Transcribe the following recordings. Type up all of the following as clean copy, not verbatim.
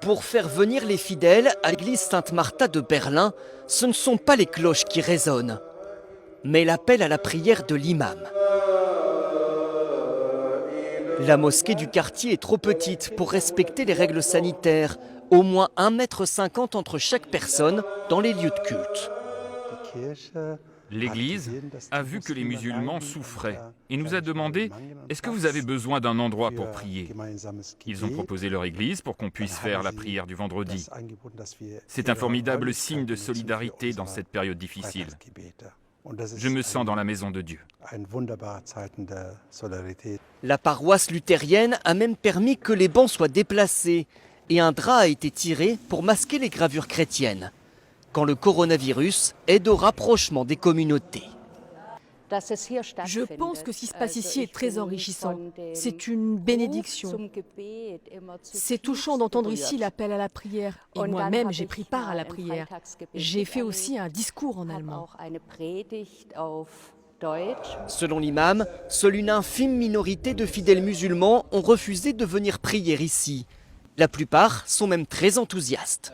Pour faire venir les fidèles à l'église Sainte-Martha de Berlin, ce ne sont pas les cloches qui résonnent, mais l'appel à la prière de l'imam. La mosquée du quartier est trop petite pour respecter les règles sanitaires. Au moins 1,50 m entre chaque personne dans les lieux de culte. L'Église a vu que les musulmans souffraient et nous a demandé « Est-ce que vous avez besoin d'un endroit pour prier ?» Ils ont proposé leur église pour qu'on puisse faire la prière du vendredi. C'est un formidable signe de solidarité dans cette période difficile. Je me sens dans la maison de Dieu. La paroisse luthérienne a même permis que les bancs soient déplacés et un drap a été tiré pour masquer les gravures chrétiennes, quand le coronavirus aide au rapprochement des communautés. Je pense que ce qui se passe ici est très enrichissant. C'est une bénédiction. C'est touchant d'entendre ici l'appel à la prière. Et moi-même, j'ai pris part à la prière. J'ai fait aussi un discours en allemand. Selon l'imam, seule une infime minorité de fidèles musulmans ont refusé de venir prier ici. La plupart sont même très enthousiastes.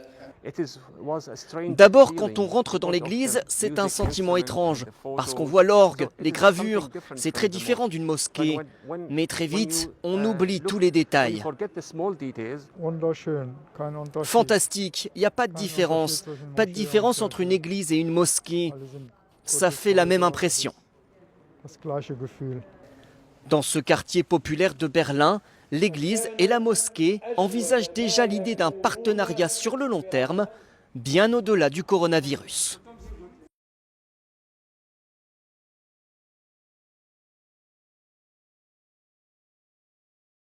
D'abord, quand on rentre dans l'église, c'est un sentiment étrange, parce qu'on voit l'orgue, les gravures, c'est très différent d'une mosquée. Mais très vite, on oublie tous les détails. Fantastique, il n'y a pas de différence. Pas de différence entre une église et une mosquée. Ça fait la même impression. Dans ce quartier populaire de Berlin, l'église et la mosquée envisagent déjà l'idée d'un partenariat sur le long terme, bien au-delà du coronavirus.